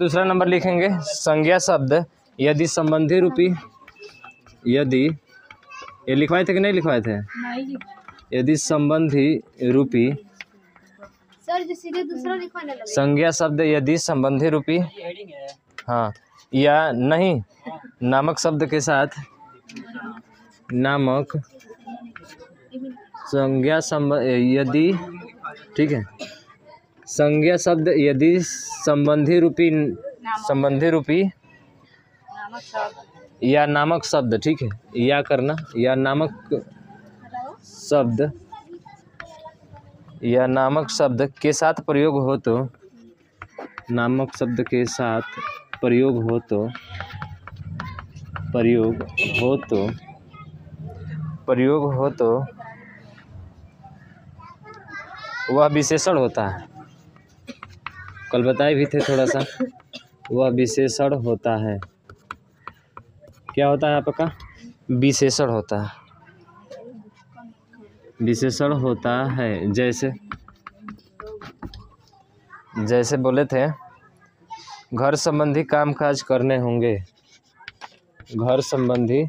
दूसरा नंबर लिखेंगे संज्ञा शब्द यदि संबंधी रूपी, यदि ये लिखवाए थे कि नहीं लिखवाए थे? नहीं। यदि संबंधी रूपी सर जो सीधे दूसरा लिखवाने लगे। संज्ञा शब्द यदि संबंधी रूपी, हाँ, या नहीं नामक शब्द के साथ, नामक संज्ञा यदि, ठीक है, संज्ञा शब्द यदि संबंधी रूपी नामक शब्द या नामक शब्द, ठीक है, या करना, या नामक शब्द या नामक शब्द के साथ प्रयोग हो तो, नामक शब्द के साथ प्रयोग हो तो वह विशेषण होता है। कल बताए भी थे थोड़ा सा, वह विशेषण होता है। क्या होता है आपका? विशेषण होता है, विशेषण होता है। जैसे बोले थे घर संबंधी कामकाज करने होंगे, घर संबंधी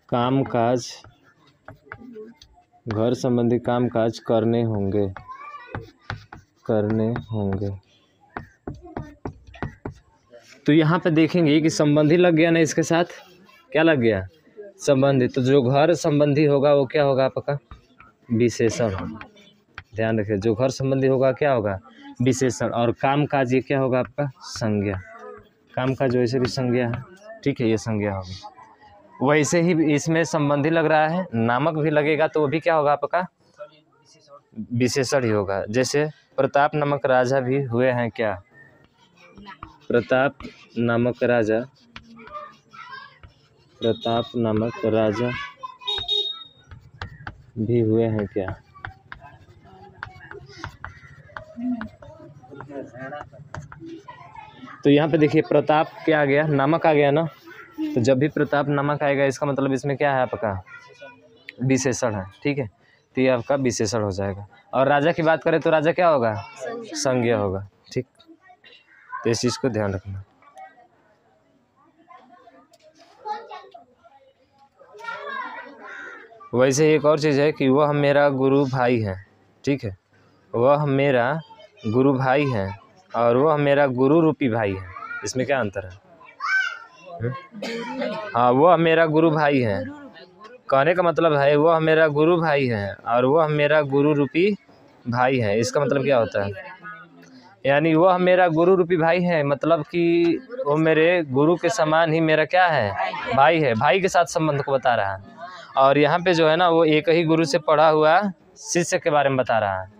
कामकाज करने होंगे। तो यहाँ पे देखेंगे कि संबंधी लग गया ना, इसके साथ क्या लग गया? संबंधी। तो जो घर संबंधी होगा वो क्या होगा आपका? विशेषण होगा। ध्यान रखिए, जो घर संबंधी होगा क्या होगा? विशेषण। और कामकाज ये क्या होगा आपका? संज्ञा। कामकाज वैसे भी संज्ञा है, ठीक है, ये संज्ञा होगी। वैसे ही इसमें संबंधी लग रहा है, नामक भी लगेगा तो वो भी क्या होगा आपका? विशेषण ही होगा। जैसे प्रताप नामक राजा भी हुए हैं क्या? प्रताप नामक राजा भी हुए हैं क्या? तो यहाँ पे देखिए प्रताप क्या आ गया? नामक आ गया ना। तो जब भी प्रताप नामक आएगा इसका मतलब इसमें क्या है आपका? विशेषण है, ठीक है, तो ये आपका विशेषण हो जाएगा। और राजा की बात करें तो राजा क्या होगा? संज्ञा होगा, ठीक। तो इस चीज़ को ध्यान रखना। वैसे एक और चीज़ है कि वह मेरा गुरु भाई है, ठीक है, वह मेरा गुरु भाई है और वह मेरा गुरु रूपी भाई है। इसमें क्या अंतर है? हाँ, वह मेरा गुरु भाई है, कहने का मतलब है वह मेरा गुरु भाई है और वह मेरा गुरु रूपी भाई है। इसका मतलब क्या होता है? यानी वह मेरा गुरु रूपी भाई है, मतलब कि वो मेरे गुरु के समान ही मेरा क्या है? भाई है। भाई के साथ संबंध को बता रहा है। और यहाँ पे जो है ना वो एक ही गुरु से पढ़ा हुआ शिष्य के बारे में बता रहा है।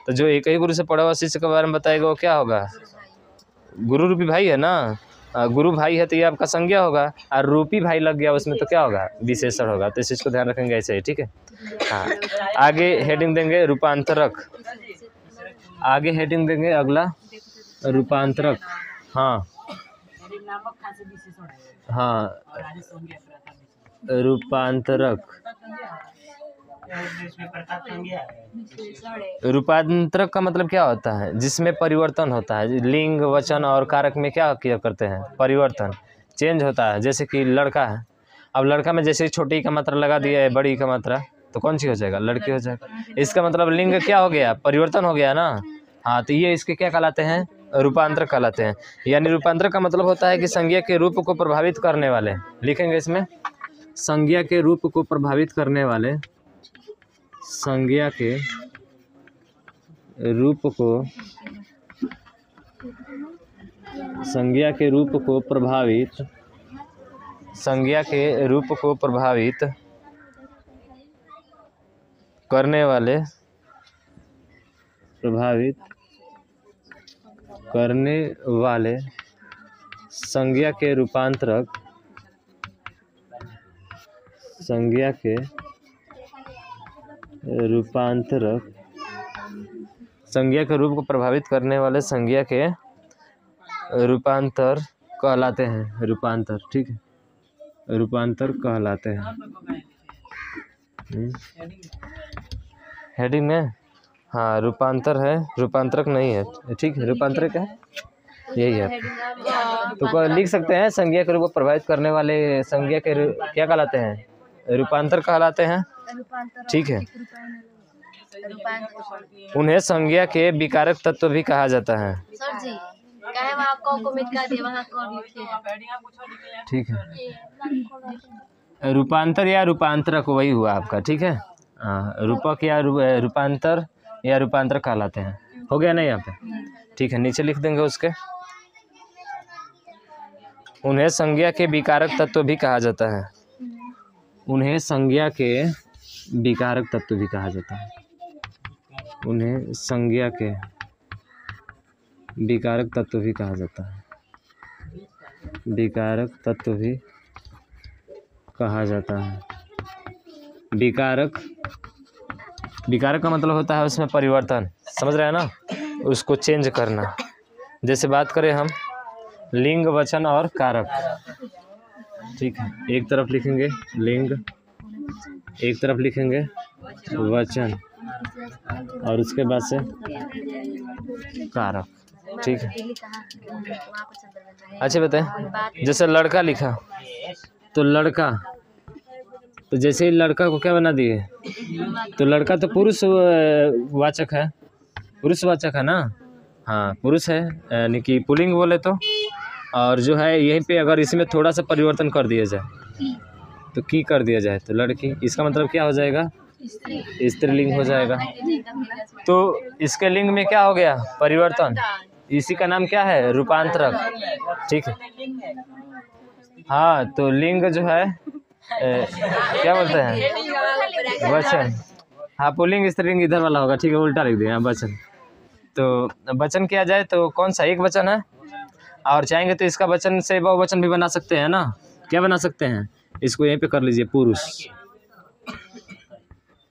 तो जो एक ही गुरु से पढ़ा हुआ शिष्य के बारे में बताएगा वो क्या होगा? गुरु रूपी भाई है ना। गुरु भाई है तो ये आपका संज्ञा होगा, और रूपी भाई लग गया उसमें तो क्या होगा? विशेषण होगा। तो इस चीज़ को ध्यान रखेंगे ऐसे ही, ठीक है। हाँ, आगे हेडिंग देंगे रूपांतरक। आगे हेडिंग देंगे अगला रूपांतरक। हाँ हाँ, रूपांतरक। रूपांतरक का मतलब क्या होता है? जिसमें परिवर्तन होता है। लिंग, वचन और कारक में क्या किया करते हैं? परिवर्तन, चेंज होता है। जैसे कि लड़का है, अब लड़का में जैसे छोटी का मात्रा लगा दिया है, बड़ी का मात्रा, तो कौन सी हो जाएगा? लड़की हो जाएगा। इसका मतलब लिंग क्या हो गया? परिवर्तन हो गया ना। हाँ, तो ये इसके क्या कहलाते हैं? रूपांतरक कहलाते हैं। यानी रूपांतरक का मतलब होता है कि संज्ञा के रूप को प्रभावित करने वाले, लिखेंगे इसमें, संज्ञा के रूप को प्रभावित करने वाले, संज्ञा के रूप को प्रभावित करने वाले संज्ञा के रूपांतरक, संज्ञा के रूप को प्रभावित करने वाले संज्ञा के रूपांतर कहलाते हैं। रूपांतर, ठीक है, रूपांतर कहलाते हैं। हेडिंग में हाँ रूपांतर है, रूपांतरक नहीं है, ठीक है रूपांतरक है, यही है। तो लिख सकते हैं संज्ञा के रूप को प्रभावित करने वाले संज्ञा के क्या कहलाते हैं? रूपांतर कहलाते हैं, ठीक है। उन्हें संज्ञा के विकारक तत्व भी कहा जाता है। सर जी कहे वहाँ को मिट कर दिए वहाँ को लिखे, ठीक है। रूपांतर या रूपांतरक वही हुआ आपका, ठीक है। हाँ रूपक या रूपांतर या रूपांतर कहलाते हैं। हो गया ना यहाँ पे, ठीक है। नीचे लिख देंगे उसके। उन्हें संज्ञा के विकारक तत्व भी कहा जाता है। उन्हें संज्ञा के विकारक तत्व भी कहा जाता है। उन्हें संज्ञा के विकारक तत्व भी कहा जाता है। विकारक तत्व भी कहा जाता है। विकारक, विकारक का मतलब होता है उसमें परिवर्तन, समझ रहे हैं ना, उसको चेंज करना। जैसे बात करें हम लिंग, वचन और कारक, ठीक है। एक तरफ लिखेंगे लिंग, एक तरफ लिखेंगे वचन और उसके बाद से कारक, ठीक है। अच्छा बताएं, जैसे लड़का लिखा तो लड़का, तो जैसे ही लड़का को क्या बना दिए, तो लड़का तो पुरुष वाचक है, पुरुषवाचक है ना, हाँ पुरुष है, यानी कि पुल्लिंग बोले तो। और जो है यहीं पे अगर इसमें थोड़ा सा परिवर्तन कर दिया जाए तो की कर दिया जाए तो लड़की, इसका मतलब क्या हो जाएगा? स्त्रीलिंग हो जाएगा। तो इसके लिंग में क्या हो गया? परिवर्तन। इसी का नाम क्या है? रूपांतरक, ठीक है। हाँ तो लिंग जो है क्या बोलते हैं? वचन। हाँ पुल्लिंग स्त्रीलिंग इधर वाला होगा, ठीक है, उल्टा लिख दिया वचन। तो वचन किया जाए तो कौन सा? एक वचन है, और चाहेंगे तो इसका वचन से बहुवचन भी बना सकते हैं ना। क्या बना सकते हैं? इसको यहीं पे कर लीजिए, पुरुष।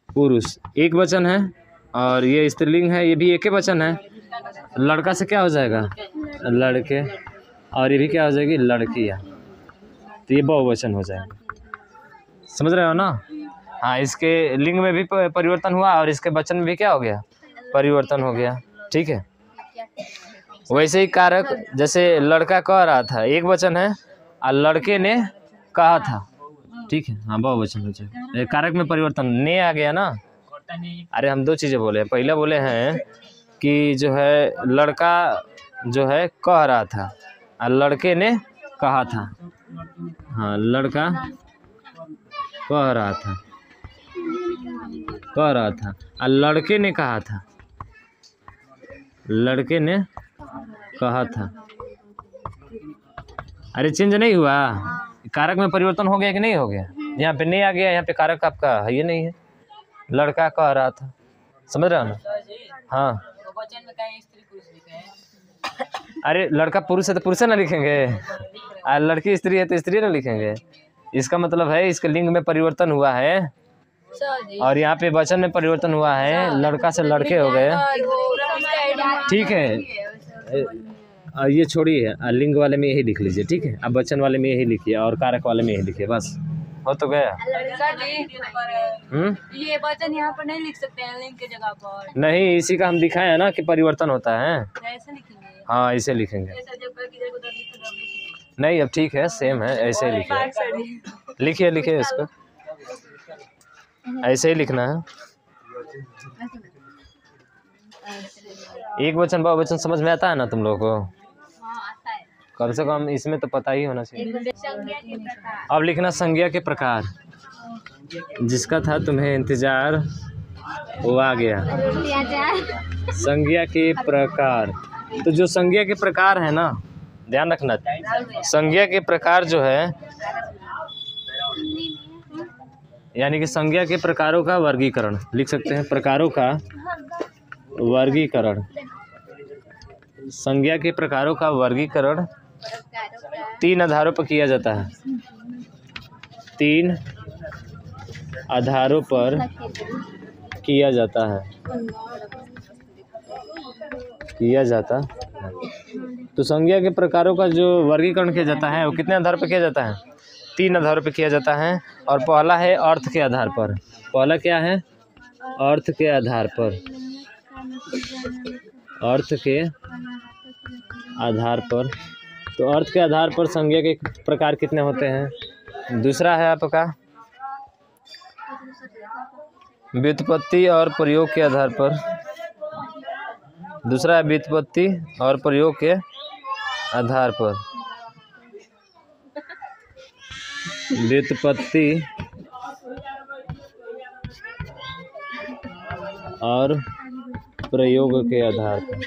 पुरुष एक वचन है और ये स्त्रीलिंग है, ये भी एक ही वचन है। लड़का से क्या हो जाएगा? लड़के, और ये भी क्या हो जाएगी? लड़कियाँ। तो ये बहुवचन हो जाएगा, समझ रहे हो ना। हाँ इसके लिंग में भी परिवर्तन हुआ और इसके वचन में भी क्या हो गया? परिवर्तन हो गया, ठीक है। वैसे ही कारक, जैसे लड़का कह रहा था, एक वचन है, और लड़के ने कहा था, ठीक है, हाँ बहुवचन हो जाएगा। कारक में परिवर्तन ने आ गया ना। अरे हम दो चीज़ें बोले हैं, पहले बोले हैं कि जो है लड़का जो है कह रहा था और लड़के ने कहा था। हाँ लड़का कह रहा था और लड़के ने कहा था, लड़के ने कहा था। अरे चेंज नहीं हुआ, कारक में परिवर्तन हो गया कि नहीं हो गया? यहाँ पे नहीं आ गया, यहाँ पे कारक आपका है ये नहीं है। लड़का कह रहा था, समझ रहे हो ना। हाँ अरे लड़का पुरुष है तो पुरुष ना लिखेंगे, और लड़की स्त्री है तो स्त्री ना लिखेंगे। इसका मतलब है इसके लिंग में परिवर्तन हुआ है और यहाँ पे वचन में परिवर्तन हुआ है, लड़का से लड़के हो गए, ठीक है। ये छोड़िए, लिंग वाले में यही लिख लीजिए, ठीक है। अब वचन वाले में यही लिखिए और कारक वाले में यही लिखिए, बस हो तो गया। ये वचन यहाँ पर नहीं लिख सकते हैं लिंग के जगह पर? नहीं, इसी का हम दिखाए हैं ना कि परिवर्तन होता है। ऐसे लिखेंगे? हाँ ऐसे लिखेंगे। नहीं अब ठीक है, सेम है, ऐसे ही लिखिए, लिखिए लिखिए इसको, ऐसे ही लिखना है। एक वचन बहुवचन समझ में आता है ना तुम लोगों को? कम से कम इसमें तो पता ही होना चाहिए। अब लिखना संज्ञा के प्रकार, जिसका था तुम्हें इंतजार वो आ गया। संज्ञा के प्रकार, तो जो संज्ञा के प्रकार है ना, ध्यान रखना, संज्ञा के प्रकार जो है यानी कि संज्ञा के प्रकारों का वर्गीकरण लिख सकते हैं। प्रकारों का वर्गीकरण, संज्ञा के प्रकारों का वर्गीकरण 3 आधारों पर किया जाता है। 3 आधारों पर किया जाता है, तो संज्ञा के प्रकारों का जो वर्गीकरण किया जाता है वो कितने आधार पर किया जाता है? 3 आधारों पर किया जाता है। और पहला है अर्थ के आधार पर। पहला क्या है? अर्थ के आधार पर। अर्थ के आधार पर, तो अर्थ के आधार पर संज्ञा के प्रकार कितने होते हैं? दूसरा है आपका व्युत्पत्ति और प्रयोग के आधार पर। दूसरा है व्युत्पत्ति और प्रयोग के आधार पर। व्युत्पत्ति और प्रयोग के आधार पर।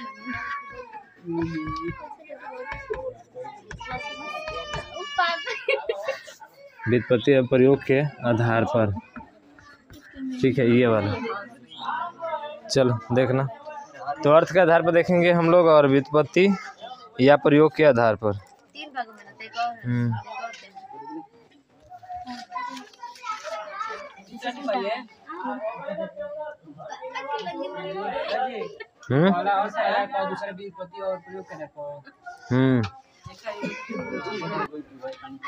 व्युत्पत्ति और प्रयोग के आधार पर, ठीक है, ये वाला। चलो देखना, तो अर्थ के आधार पर देखेंगे हम लोग और व्युत्पत्ति या प्रयोग के आधार पर। 3 भाग में ना, एक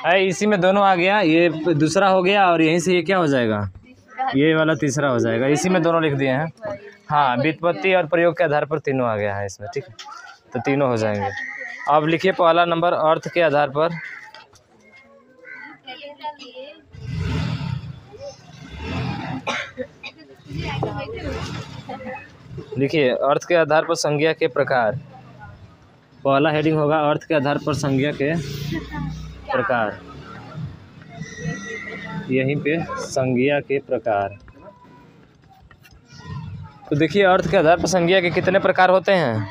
और इसी में दोनों आ गया, ये दूसरा हो गया और यहीं से ये क्या हो जाएगा, ये वाला तीसरा हो जाएगा। इसी में दोनों लिख दिए हैं। हाँ, व्युत्पत्ति और प्रयोग के आधार पर तीनों आ गया है इसमें, ठीक है, तो तीनों हो जाएंगे। अब लिखिए पहला नंबर अर्थ के आधार पर। देखिए अर्थ के आधार पर संज्ञा के प्रकार, पहला हेडिंग होगा अर्थ के आधार पर संज्ञा के प्रकार। यहीं पे संज्ञा के प्रकार, तो देखिए अर्थ के आधार पर संज्ञा के कितने प्रकार होते हैं?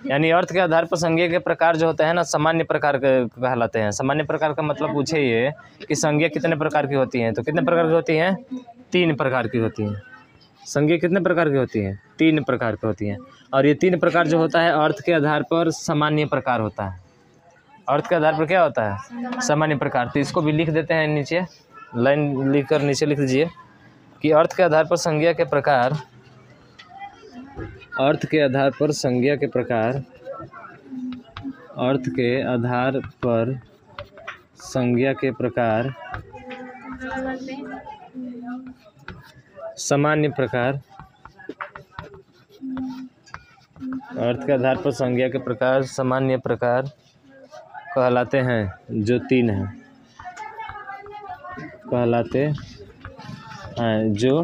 यानी अर्थ के आधार पर संज्ञा के प्रकार जो होते हैं ना, सामान्य प्रकार के कहलाते हैं। सामान्य प्रकार का मतलब पूछे ये कि संज्ञा कितने प्रकार की होती हैं, तो कितने प्रकार की होती हैं? 3 प्रकार की होती हैं। संज्ञा कितने प्रकार की होती हैं? 3 प्रकार की होती हैं। और ये 3 प्रकार जो होता है अर्थ के आधार पर सामान्य प्रकार होता है। अर्थ के आधार पर क्या होता है? सामान्य प्रकार। तो इसको भी लिख देते हैं नीचे, लाइन लिख कर नीचे लिख दीजिए कि अर्थ के आधार पर संज्ञा के प्रकार, अर्थ के आधार पर संज्ञा के प्रकार, अर्थ के आधार पर संज्ञा के प्रकार, सामान्य प्रकार, अर्थ के आधार पर संज्ञा के प्रकार सामान्य प्रकार कहलाते हैं, जो 3 हैं, कहलाते हैं जो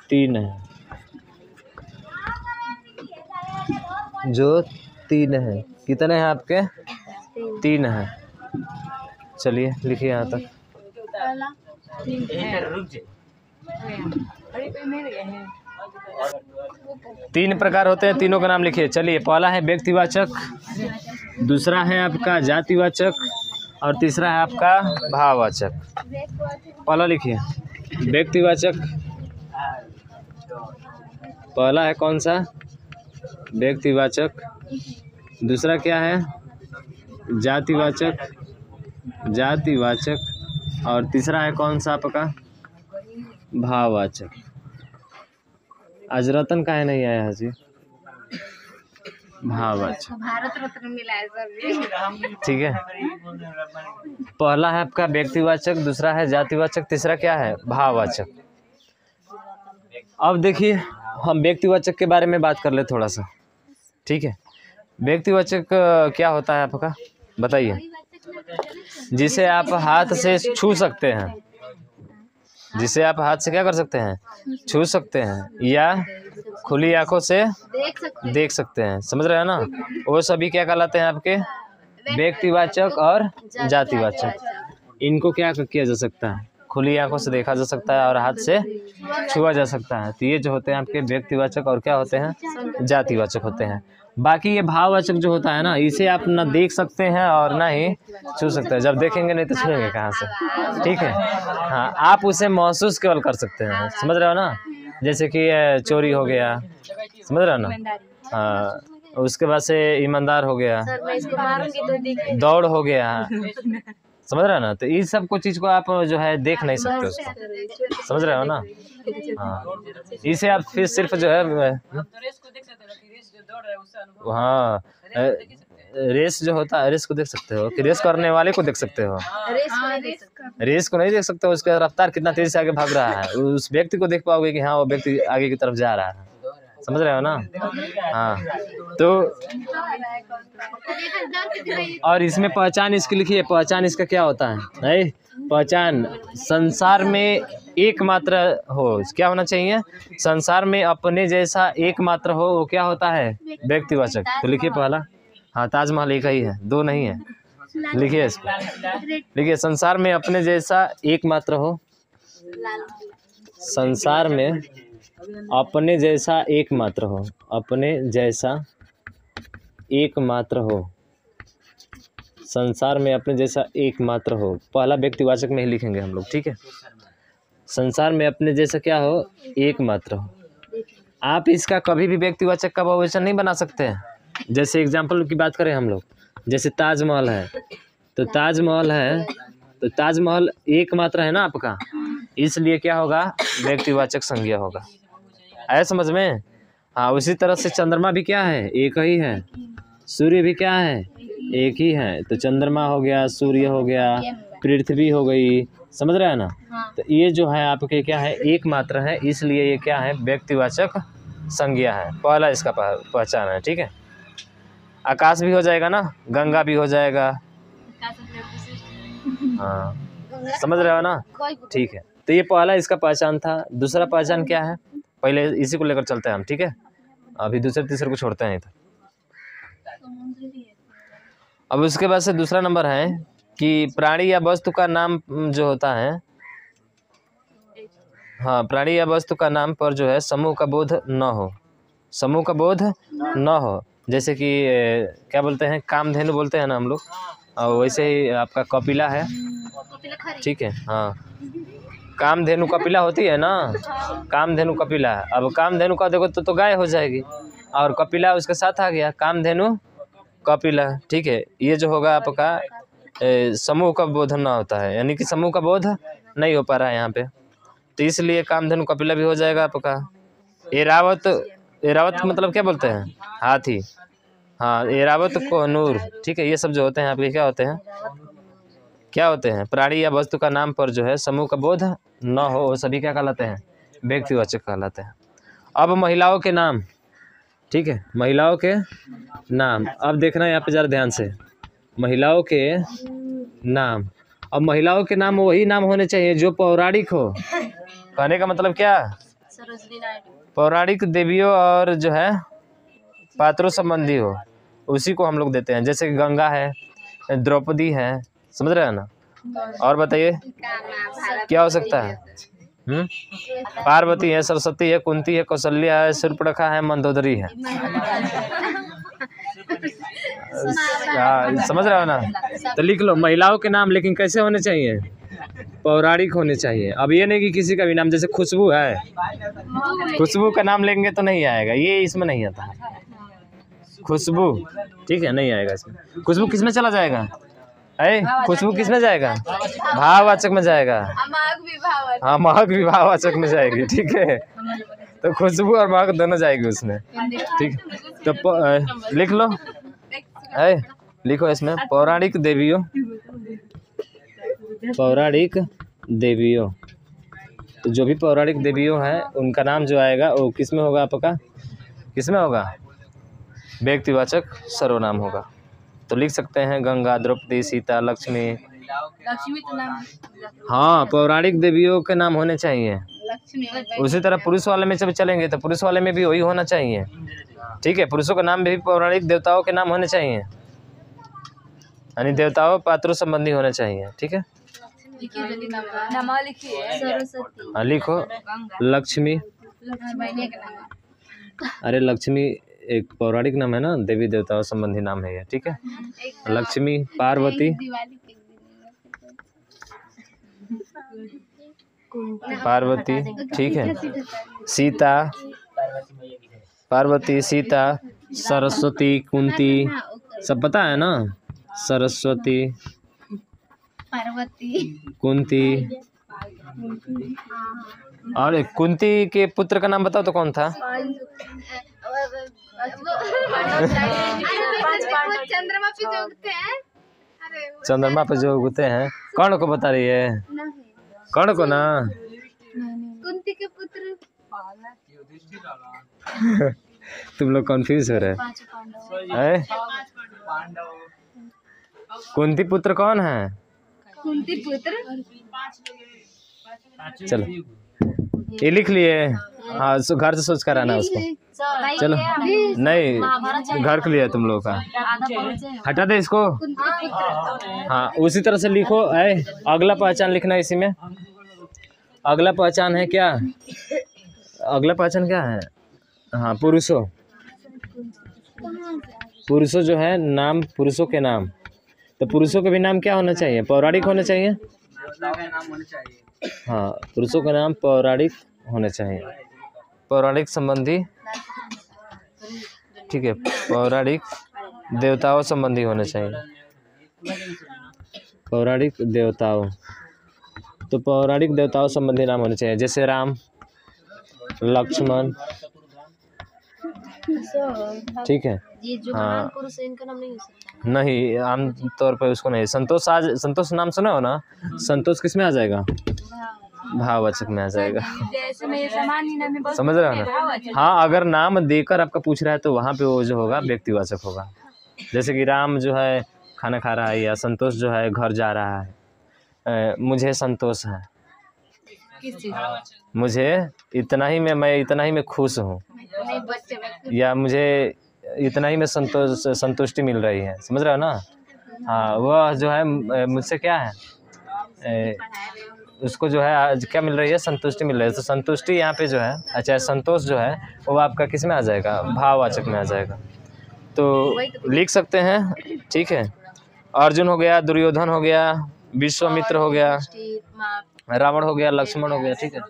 3 हैं, जो 3 हैं। कितने हैं आपके? 3 हैं। चलिए लिखिए यहाँ तक। 3 प्रकार होते हैं, तीनों का नाम लिखिए। चलिए पहला है व्यक्तिवाचक, दूसरा है आपका जातिवाचक और तीसरा है आपका भाववाचक। पहला लिखिए व्यक्तिवाचक, पहला है कौन सा? व्यक्तिवाचक। दूसरा क्या है? जातिवाचक, जातिवाचक। और तीसरा है कौन सा आपका? भाववाचक। आज रतन काहे नहीं आया है जी? भाववाचक, भारत रत्न मिला है सर। ठीक है। पहला है आपका व्यक्तिवाचक, दूसरा है जातिवाचक, तीसरा क्या है? भाववाचक। अब देखिए हम व्यक्तिवाचक के बारे में बात कर ले थोड़ा सा, ठीक है। व्यक्तिवाचक क्या होता है आपका, बताइए? जिसे आप हाथ से छू सकते हैं, जिसे आप हाथ से क्या कर सकते हैं? छू सकते हैं, या खुली आंखों से देख सकते हैं। समझ रहे हैं ना? वो सभी क्या कहलाते हैं आपके? व्यक्तिवाचक और जातिवाचक। इनको क्या किया जा सकता है? खुली आंखों से देखा जा सकता है और हाथ से छुआ जा सकता है। तो ये जो होते हैं आपके व्यक्तिवाचक और क्या होते हैं? जातिवाचक होते हैं। बाकी ये भाववाचक जो होता है ना, इसे आप ना देख सकते हैं और ना ही छू सकते हैं। जब देखेंगे नहीं तो छूएंगे कहाँ से, ठीक है। हाँ, आप उसे महसूस केवल कर सकते हैं। समझ रहे हो ना? जैसे कि चोरी हो गया, समझ रहे हो ना? हाँ, उसके बाद से ईमानदार हो गया, दौड़ हो गया, समझ रहे हो ना? तो इस सब को चीज़ को आप जो है देख नहीं सकते उसको, समझ रहे हो ना? हाँ, इसे आप फिर सिर्फ जो है, हाँ रेस जो होता है, रेस को देख सकते हो कि रेस करने वाले को देख सकते हो? रेस को नहीं देख सकते। रेस को नहीं देख सकते हो, उसका रफ्तार कितना तेजी से आगे भाग रहा है, उस व्यक्ति को देख पाओगे कि हाँ वो व्यक्ति आगे की तरफ जा रहा है। समझ रहे हो ना? हाँ, तो और इसमें पहचान इसकी लिखी है। पहचान इसका क्या होता है? नहीं, पहचान संसार में एकमात्र हो, क्या होना चाहिए? संसार में अपने जैसा एकमात्र हो, वो क्या होता है? व्यक्तिवाचक। तो लिखिए पहला। हाँ, ताजमहल एक ही है, दो नहीं है। लिखिए इसको, लिखिए संसार में अपने जैसा एकमात्र हो। संसार में अपने जैसा एकमात्र हो, अपने जैसा एकमात्र हो। संसार में अपने जैसा एकमात्र हो, पहला व्यक्तिवाचक में ही लिखेंगे हम लोग, ठीक है? संसार में अपने जैसा क्या हो? एकमात्र हो। आप इसका कभी भी व्यक्तिवाचक का बहुवचन नहीं बना सकते हैं। जैसे एग्जाम्पल की बात करें हम लोग, जैसे ताजमहल है, तो ताजमहल है, तो ताजमहल एकमात्र है ना आपका, इसलिए क्या होगा? व्यक्तिवाचक संज्ञा होगा। आया समझ में? हाँ, उसी तरह से चंद्रमा भी क्या है? एक ही है। सूर्य भी क्या है? एक ही है। तो चंद्रमा हो गया, सूर्य हो गया, पृथ्वी हो गई। समझ रहे हैं ना? तो ये जो है आपके क्या है? एकमात्र है, इसलिए ये क्या है? व्यक्तिवाचक संज्ञा है। पहला इसका पहचान है, ठीक है? आकाश भी हो जाएगा ना, गंगा भी हो जाएगा। हाँ, समझ रहे हो ना? ठीक है, तो ये पहला इसका पहचान था। दूसरा पहचान क्या है? पहले इसी को लेकर चलते हैं हम, ठीक है? अभी दूसरे तीसरे को छोड़ते हैं इधर। अब उसके बाद से दूसरा नंबर है कि प्राणी या वस्तु का नाम जो होता है, हाँ, प्राणी या वस्तु का नाम पर जो है समूह का बोध न हो। समूह का बोध न हो, जैसे कि क्या बोलते हैं? कामधेनु बोलते हैं ना हम लोग, और वैसे ही आपका कपिला है, ठीक है? हाँ, कामधेनु कपिला होती है ना, कामधेनु कपिला। अब कामधेनु का देखो तो गाय हो जाएगी, और कपिला उसके साथ आ गया, कामधेनु कपिला, ठीक है? ये जो होगा आपका समूह का बोध ना होता है, यानी कि समूह का बोध नहीं हो पा रहा है यहाँ पे, तो इसलिए कामधेनु कपिला भी हो जाएगा आपका। एरावत, एरावत मतलब क्या बोलते हैं? हाथी। हाँ, एरावत कोहनूर, ठीक है? ये सब जो होते हैं आपके क्या होते हैं? क्या होते हैं? प्राणी या वस्तु का नाम पर जो है समूह का बोध न हो, वो सभी क्या कहलाते हैं? व्यक्तिवाचक कहलाते हैं। अब महिलाओं के नाम, ठीक है? महिलाओं के नाम अब देखना है यहाँ पे जरा ध्यान से। महिलाओं के नाम, अब महिलाओं के नाम वही नाम होने चाहिए जो पौराणिक हो। कहने का मतलब क्या? पौराणिक देवियों और जो है पात्रों संबंधी हो, उसी को हम लोग देते हैं। जैसे गंगा है, द्रौपदी है, समझ रहे हैं ना? और बताइए क्या हो सकता है? पार्वती है, सरस्वती है, कुंती है, कौशल्या है, शूर्पणखा है, मंदोदरी है। समझ रहे हो ना? तो लिख लो महिलाओं के नाम, लेकिन कैसे होने चाहिए? पौराणिक होने चाहिए। अब ये नहीं कि किसी का भी नाम, जैसे खुशबू है, खुशबू का नाम लेंगे तो नहीं आएगा, ये इसमें नहीं आता। खुशबू, ठीक है, नहीं आएगा इसमें। खुशबू किस में चला जाएगा? खुशबू किस में जाएगा? भाववाचक में जाएगा। हाँ, महक भी भाववाचक में जाएगी, ठीक है? तो खुशबू और महक दोनों जाएगी उसमें, ठीक। तो लिख लो, लिखो इसमें पौराणिक देवियों, पौराणिक देवियों। तो जो भी पौराणिक देवियों हैं उनका नाम जो आएगा वो किस में होगा? आपका किस में होगा? व्यक्तिवाचक सर्वनाम होगा। तो लिख सकते हैं गंगा, द्रौपदी, सीता, लक्ष्मी। लक्ष्मी तो नाम, हाँ, पौराणिक देवियों के नाम होने चाहिए। उसी तरह पुरुष वाले में जब चलेंगे तो पुरुष वाले में भी वही होना चाहिए, ठीक है? पुरुषों का नाम भी पौराणिक देवताओं के नाम होने चाहिए, यानी देवताओं पात्रों संबंधी होने चाहिए, ठीक है? हाँ, लिखो लक्ष्मी। अरे लक्ष्मी एक पौराणिक नाम है ना, देवी देवताओं संबंधी नाम है ये, ठीक है? लक्ष्मी, पार्वती, पार्वती, ठीक है? सीता, पार्वती, सीता, सरस्वती, कुंती, सब पता है ना? सरस्वती, पार्वती, कुंती, और कुंती के पुत्र का नाम बताओ तो कौन था? चंद्रमा पे जो उगते हैं। चंद्रमा पे जो उगते हैं। कौन को बता रही है? कौन को ना? कुंती के पुत्र। तुम लोग कंफ्यूज हो रहे हैं। कुंती पुत्र कौन है? कुंती पुत्र। चलो ये लिख लिए। हाँ घर से सोच कर आना उसको। चलो नहीं घर के लिए तुम लोग का हटा दे इसको। हाँ उसी तरह से लिखो। अगला पहचान लिखना इसी में। अगला पहचान है क्या? अगला पहचान क्या है? हाँ पुरुषों। पुरुषों जो है नाम, पुरुषों के नाम। तो पुरुषों के भी नाम क्या होना चाहिए? पौराणिक होना चाहिए। हाँ पुरुषों का नाम पौराणिक होना चाहिए। पौराणिक संबंधी, ठीक है, पौराणिक देवताओं संबंधी होना चाहिए। पौराणिक देवताओं, तो पौराणिक देवताओं संबंधी नाम होने चाहिए, जैसे राम, लक्ष्मण, ठीक है। हाँ पुरुष इनका नाम नहीं हो सकता। नहीं आम तौर पर उसको नहीं। संतोष, आज संतोष नाम सुना हो ना? संतोष किस में आ जाएगा? भाववाचक में आ जाएगा। समझ रहे हो ना? हाँ अगर नाम देकर आपका पूछ रहा है तो वहाँ पे वो जो होगा व्यक्तिवाचक होगा। जैसे कि राम जो है खाना खा रहा है, या संतोष जो है घर जा रहा है। मुझे संतोष है, मुझे इतना ही में, मैं इतना ही में खुश हूँ, या मुझे इतना ही में संतुष्टि मिल रही है। समझ रहे हो ना? हाँ वह जो है मुझसे क्या है, उसको जो है आज क्या मिल रही है? संतुष्टि मिल रही है। तो संतुष्टि यहाँ पे जो है, अच्छा संतोष जो है वो आपका किस में आ जाएगा? भाववाचक में आ जाएगा। तो लिख सकते हैं, ठीक है। अर्जुन हो गया, दुर्योधन हो गया, विश्वामित्र हो गया, रावण हो गया, लक्ष्मण हो गया, ठीक है।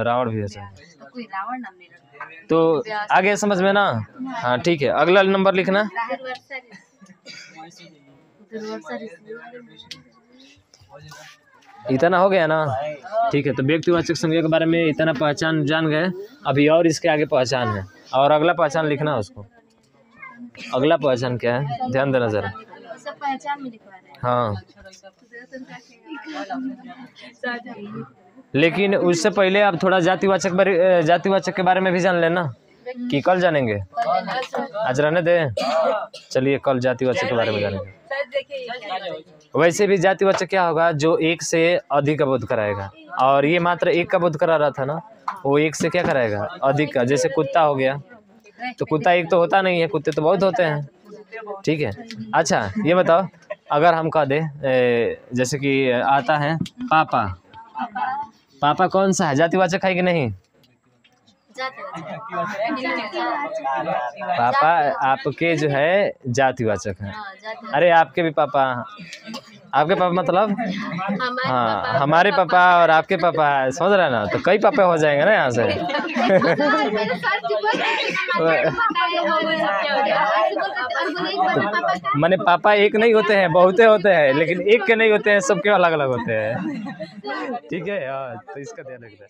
रावण भी है। तो आगे समझ में ना? हाँ ठीक है। अगला नंबर लिखना। इतना हो गया ना? ठीक है। तो व्यक्तिवाचक संज्ञा के बारे में इतना पहचान जान गए। अभी और इसके आगे पहचान है, और अगला पहचान लिखना उसको। अगला पहचान क्या है? ध्यान देना जरा। पहचान में लिखवा रहे हैं। हाँ लेकिन उससे पहले आप थोड़ा जातिवाचक के बारे में भी जान लेना। कि कल जानेंगे? आज रहने दे। चलिए कल जातिवाचक के बारे में जानेंगे। वैसे भी जातिवाचक क्या होगा? जो एक से अधिक का बोध कराएगा। और ये मात्र एक का बोध करा रहा था ना, वो एक से क्या कराएगा? अधिक का। जैसे कुत्ता हो गया, तो कुत्ता एक तो होता नहीं है, कुत्ते तो बहुत होते हैं, ठीक है। अच्छा ये बताओ, अगर हम कह दे जैसे कि आता है पापा। पापा कौन सा है? जातिवाचक है कि नहीं? पापा आपके जो है जातिवाचक है। अरे आपके भी पापा, आपके पापा मतलब हाँ हमारे पापा और आपके पापा, समझ रहे हैं ना? तो कई पापा हो जाएंगे ना यहाँ से। माने पापा एक नहीं होते हैं, बहुते होते हैं, लेकिन एक के नहीं होते हैं, सबके अलग अलग होते हैं, ठीक है। तो इसका ध्यान रखना।